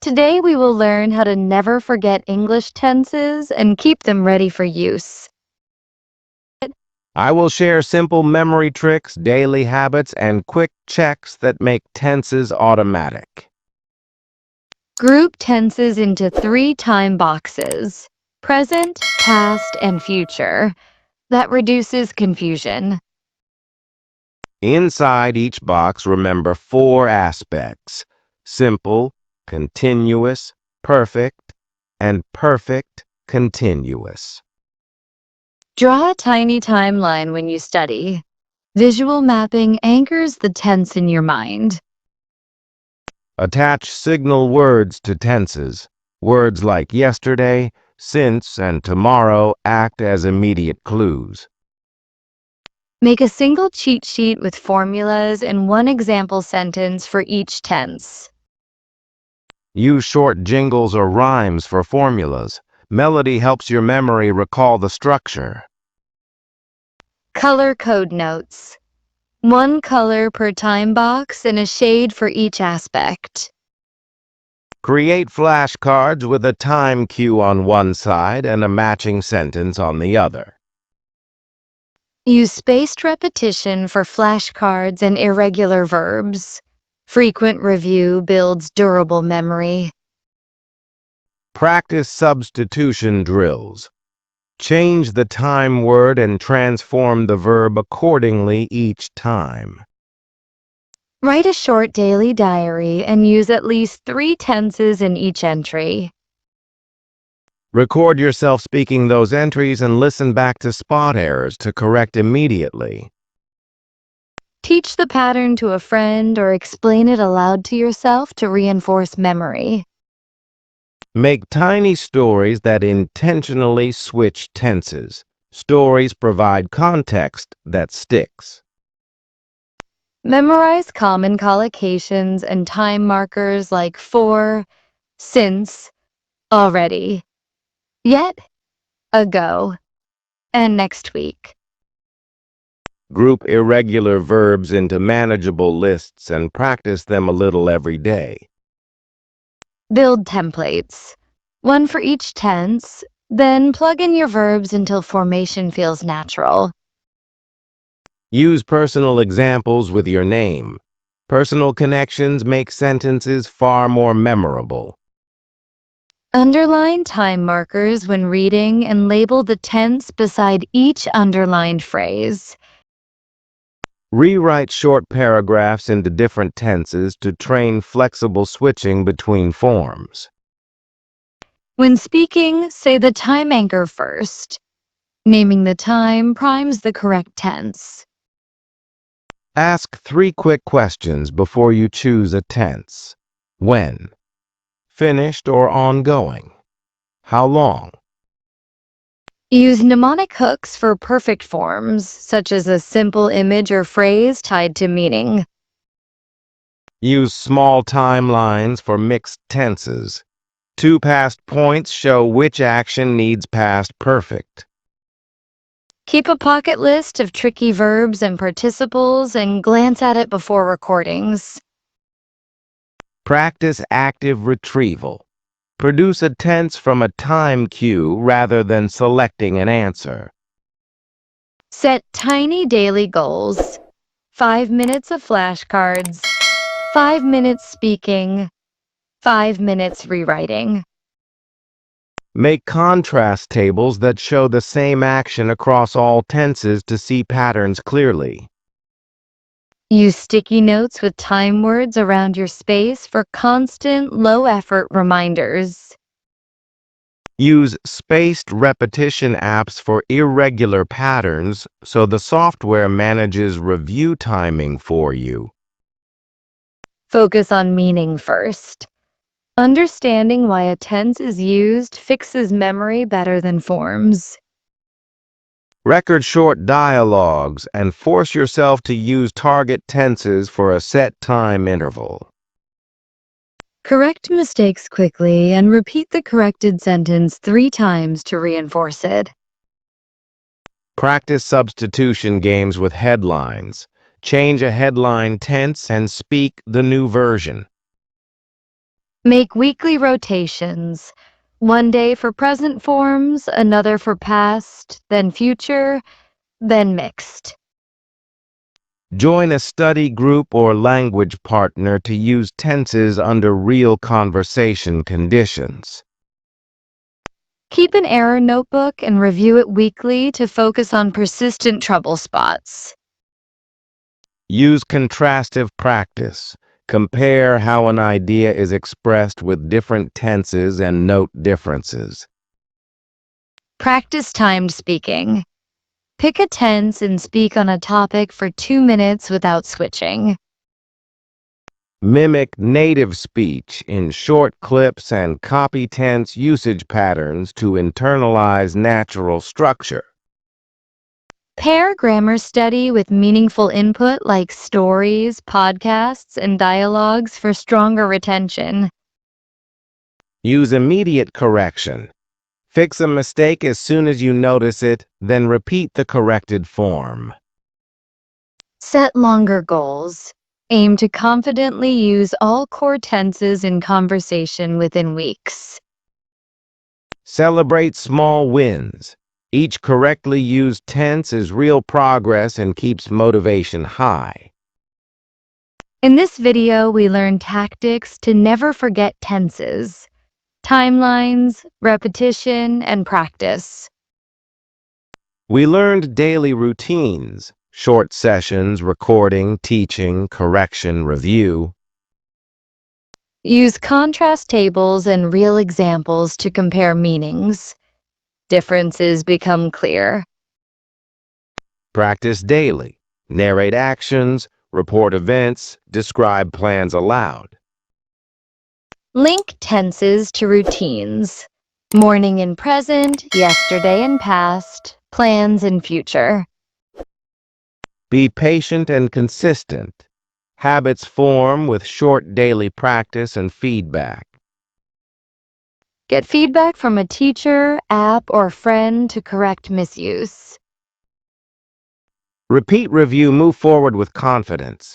Today we will learn how to never forget English tenses and keep them ready for use. I will share simple memory tricks, daily habits, and quick checks that make tenses automatic. Group tenses into 3 time boxes: present, past, and future. That reduces confusion. Inside each box, remember 4 aspects: simple, continuous, perfect, and perfect continuous. Draw a tiny timeline when you study. Visual mapping anchors the tense in your mind. Attach signal words to tenses. Words like yesterday, since, and tomorrow act as immediate clues. Make a single cheat sheet with formulas and one example sentence for each tense. Use short jingles or rhymes for formulas. Melody helps your memory recall the structure. Color code notes. 1 color per time box and a shade for each aspect. Create flashcards with a time cue on one side and a matching sentence on the other. Use spaced repetition for flashcards and irregular verbs. Frequent review builds durable memory. Practice substitution drills. Change the time word and transform the verb accordingly each time. Write a short daily diary and use at least 3 tenses in each entry. Record yourself speaking those entries and listen back to spot errors to correct immediately. Teach the pattern to a friend or explain it aloud to yourself to reinforce memory. Make tiny stories that intentionally switch tenses. Stories provide context that sticks. Memorize common collocations and time markers like for, since, already, yet, ago, and next week. Group irregular verbs into manageable lists and practice them a little every day. Build templates, 1 for each tense, then plug in your verbs until formation feels natural. Use personal examples with your name. Personal connections make sentences far more memorable. Underline time markers when reading and label the tense beside each underlined phrase. Rewrite short paragraphs into different tenses to train flexible switching between forms. When speaking, say the time anchor first. Naming the time primes the correct tense. Ask 3 quick questions before you choose a tense. When? Finished or ongoing? How long? Use mnemonic hooks for perfect forms, such as a simple image or phrase tied to meaning. Use small timelines for mixed tenses. 2 past points show which action needs past perfect. Keep a pocket list of tricky verbs and participles and glance at it before recordings. Practice active retrieval. Produce a tense from a time cue rather than selecting an answer. Set tiny daily goals. 5 minutes of flashcards, 5 minutes speaking, 5 minutes rewriting. Make contrast tables that show the same action across all tenses to see patterns clearly. Use sticky notes with time words around your space for constant, low-effort reminders. Use spaced repetition apps for irregular patterns so the software manages review timing for you. Focus on meaning first. Understanding why a tense is used fixes memory better than forms. Record short dialogues and force yourself to use target tenses for a set time interval. Correct mistakes quickly and repeat the corrected sentence 3 times to reinforce it. Practice substitution games with headlines. Change a headline tense and speak the new version. Make weekly rotations. One day for present forms, another for past, then future, then mixed. Join a study group or language partner to use tenses under real conversation conditions. Keep an error notebook and review it weekly to focus on persistent trouble spots. Use contrastive practice. Compare how an idea is expressed with different tenses and note differences. Practice timed speaking. Pick a tense and speak on a topic for 2 minutes without switching. Mimic native speech in short clips and copy tense usage patterns to internalize natural structure. Pair grammar study with meaningful input like stories, podcasts, and dialogues for stronger retention. Use immediate correction. Fix a mistake as soon as you notice it, then repeat the corrected form. Set longer goals. Aim to confidently use all core tenses in conversation within weeks. Celebrate small wins. Each correctly used tense is real progress and keeps motivation high. In this video, we learn tactics to never forget tenses, timelines, repetition, and practice. We learned daily routines, short sessions, recording, teaching, correction, review. Use contrast tables and real examples to compare meanings. Differences become clear. Practice daily. Narrate actions, report events, describe plans aloud. Link tenses to routines. Morning and present, yesterday and past, plans and future. Be patient and consistent. Habits form with short daily practice and feedback. Get feedback from a teacher, app, or friend to correct misuse. Repeat review, move forward with confidence.